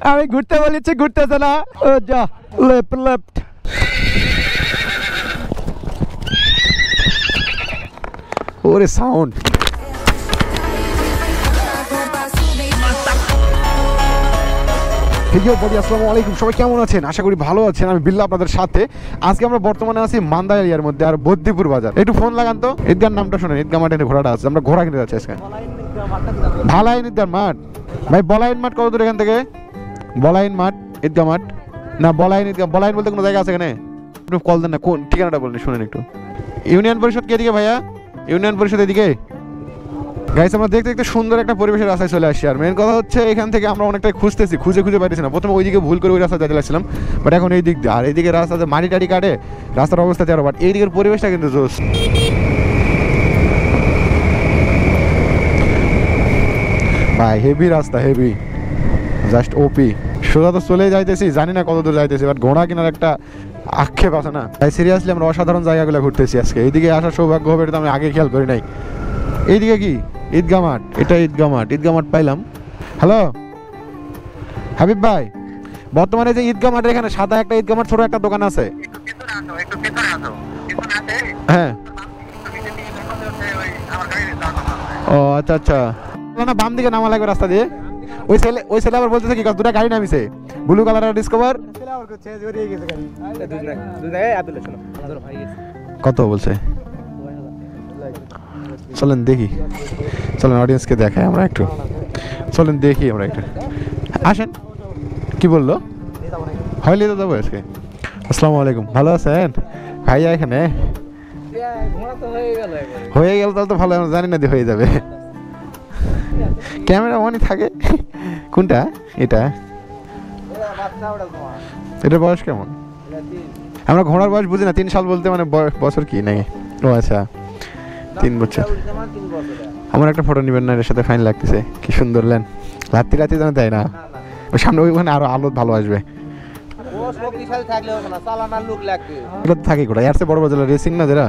আমি ঘুরতে বলেছি, ঘুরতেছে না। ও যা, লেফট লেফট। ওরে সাউন্ড। আসসালামু আলাইকুম, সবাই কেমন আছেন? আশা করি ভালো আছেন। আমি বিল্লাহ আপনাদের সাথে। আজকে আমরা বর্তমানে আছি মান্দা এরিয়ার মধ্যে, আর বদ্দিপুর বাজার। একটু ফোন লাগান তো। ঈদগার নামটা শোনেন, ঈদগা মাঠে ঘোড়াটা আছে, আমরা ঘোড়া কিনতে যাচ্ছি আজকে। ভালাইন ঈদগার মাঠ ভাই, বলাইন মাঠ কত দূর এখান থেকে? বলাইন মাঠ, ঈদগা মাঠ না, বলাইন ঈদগা। বলাইন বলতে কোনো জায়গা আছে এখানে? একটু কল দেন না, কোন ঠিকানাটা বলেন শুনেন একটু। ইউনিয়ন পরিষদ কে দিকে ভাইয়া? ইউনিয়ন পরিষদ এদিকে। গাইস, আমরা দেখতে দেখতে সুন্দর একটা পরিবেশের রাস্তায় চলে আসছি। আর মেন কথা হচ্ছে এখান থেকে আমরা অনেকটাই খুঁজতেছি, খুঁজে পাইতেছি না। প্রথমে ওইদিকে ভুল করে ওই রাস্তা যেতে লাগছিলাম, বাট এখন এই দিক দিয়ে। আর এইদিকে রাস্তাতে মাটি টাটি কাটে, রাস্তার অবস্থা তেরো। বাট এই দিকের পরিবেশটা কিন্তু জোস। ভাই হেভি রাস্তা, হেভি, জাস্ট ওপি। সোজা তো চলে যাইতেছি, জানি না কত দূর যাইতেছি, বাট ঘোড়া কেনার একটা আক্ষেপ আছে না। তাই সিরিয়াসলি আমরা অসাধারণ জায়গাগুলো ঘুরতেছি আজকে। এইদিকে আসার সৌভাগ্য হবে, এটা তো আমি আগে খেয়াল করি নাই। এইদিকে কি ঈদগা মাঠ? এটা ঈদগা মাঠ, ঈদগা মাঠ পাইলাম। হ্যালো হাবিব ভাই, বর্তমানে যে ঈদগা মাঠের এখানে সাদা একটা ঈদগা মাঠ ছোট একটা দোকান আছে। হ্যাঁ, ও আচ্ছা আচ্ছা। না, বাম দিকে নামা লাগবে রাস্তা দিয়ে। ওই ছেলে আবার বলতেছে কি, দুটা গাড়ি নামিছে, ব্লু কালারের ডিসকভার। কত বলছে? চলেন দেখি, চলেন অডিয়েন্সকে দেখাই আমরা একটু। চলেন দেখি আমরা একটু, আসেন। কি বললো? হইলে তো যাবো আজকে। আসসালামু আলাইকুম, ভালো আছেন ভাইয়া? এখানে হয়ে গেল তাহলে তো ভালো, আমরা জানি না যে হয়ে যাবে। ক্যামেরা অনই থাকে। কোনটা এটা? এটার বয়স কেমন? আমরা ঘোড়ার বয়স বুঝি না। 3 সাল বলতে মানে বছর কি নাই? ও আচ্ছা, 3 বছর। আমার একটা ফটো নিবেন না? এর সাথে ফাইন লাগতেছে। কি সুন্দর লেন, রাত্রি যেন দেয় না। ওই সামনে ওইখানে আরো আলো ভালো আসবে। এটা তো থাকে কোথায়? এর চেয়ে বড় বড় রেসিং না, যারা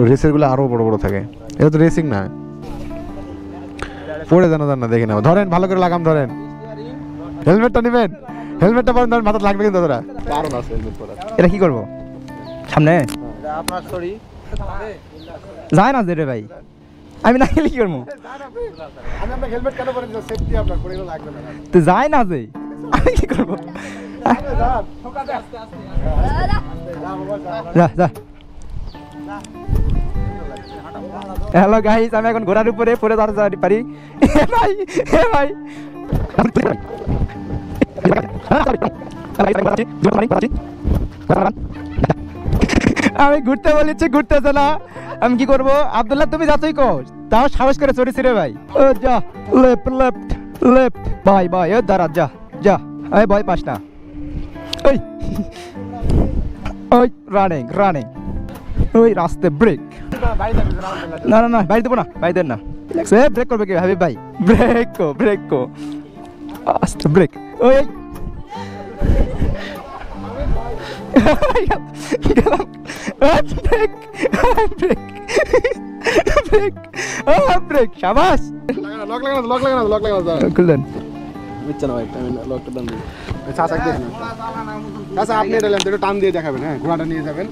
রেসের গুলো আরো বড় বড় থাকে। এটা তো রেসিং না। পড়ে জানা না, দেখে নেবো। ধরেন ভালো করে লাগাম, ধরেন। হেলমেটটা নিবেন? হেলমেটটা পরেন, ধরেন মাথা লাগবে কিন্তু। তোরা এটা কি করবো সামনে? যায় না যে রে ভাই, আমি না গেলে কি করবো? তো যায় না যে, আমি কি করবো? হ্যালো গাইস, আমি এখন ঘোড়ার উপরে পরে দাঁড়াতে পারি। ভাই ভাই, আমি ঘুরতে বলেছি, ঘুরতেছে না। আমি কি করবো? আব্দুল্লাহ তুমি যাতই কর, তাও সাহস করে চড়েছি রে ভাই। ও যা, লেফট লেফট লেফট। ভাই ভাই, ও দাঁড়া, যা যা, এই ভয় পাস না। ওই ওই রানিং রানিং, ওই রাস্তে ব্রেক। না না না, বাইরে দেবো না, বাইরে দেন না। ব্রেক করবে কি হাবিব ভাই? ব্রেক কো আস্তে ব্রেক। ওই গেলাম, ব্রেক ব্রেক ব্রেক, ও ব্রেক, শাবাশ। লক লাগানো খুললেন। বুঝছেন ভাই, আমি লকটা টান দিই। আচ্ছা আপনি এটা একটু টান দিয়ে দেখাবেন। হ্যাঁ, ঘোড়াটা নিয়ে যাবেন।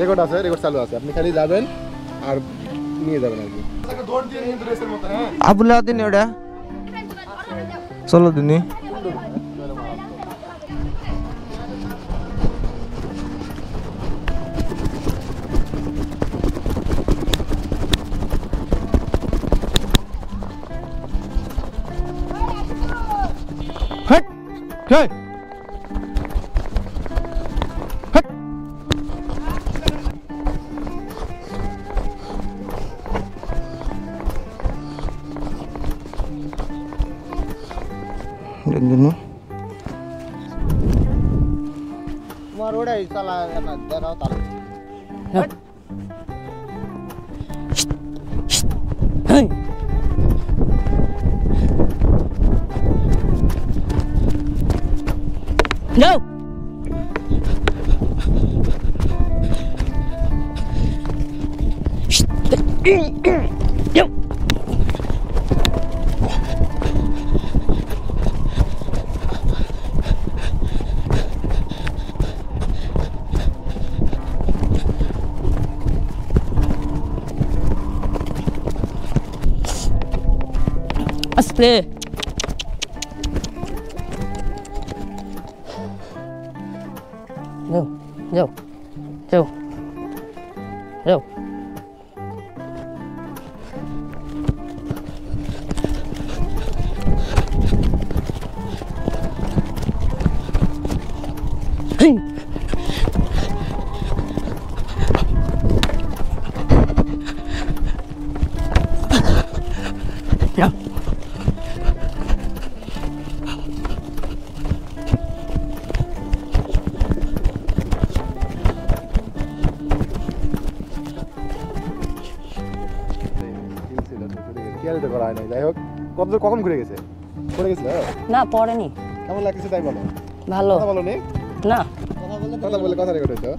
রেকর্ড আছে, রেকর্ড চালু আছে। আপনি খালি যাবেন আর নিয়ে যাবেন আর কি। আবুল্লাহ দিন ওটা চলো দিনই। Hey! তোমার ওটাই চালা দেখাও তাহলে। No! আস্তে যাও যাও যাও যাও হেই যাও খেয়ালটা করা হয় নাই যাই হোক কতদূর কখন ঘুরে গেছে ঘুরে গেছিল না পড়েনি কেমন লাগতেছে তাই বলো ভালো কথা বলো নি না কথা বলে কথা রেকর্ড হইতো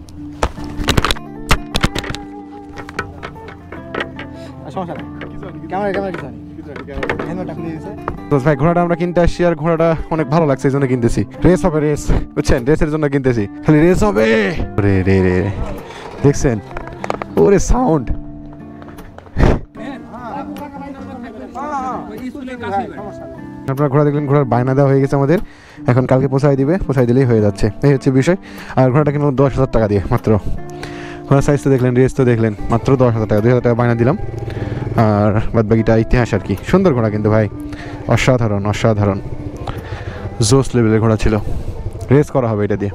সমস্যা নেই ক্যামেরা কিছু নেই হেলমেটটা খুলে দিয়েছে ভাই ঘোড়াটা আমরা কিনতে আসছি আর ঘোড়াটা অনেক ভালো লাগছে এই জন্য কিনতেছি রেস হবে রেস বুঝছেন রেসের জন্য কিনতেছি খালি রেস হবে রে রে রে দেখছেন ওরে সাউন্ড আপনারা ঘোড়া দেখলেন ঘোড়ার বায়না দেওয়া হয়ে গেছে আমাদের এখন কালকে পৌঁছাই দিলেই হয়ে যাচ্ছে এই হচ্ছে বিষয় আর ঘোড়াটা কিনলাম 10,000 টাকা দিয়ে মাত্র ঘোড়ার সাইজ তো দেখলেন রেস তো দেখলেন মাত্র 10,000 টাকা 2,000 টাকা বায়না দিলাম আর বাদ বাকিটা ইতিহাস আর কি সুন্দর ঘোড়া কিন্তু ভাই অসাধারণ জোস লেভেলের ঘোড়া ছিল রেস করা হবে এটা দিয়ে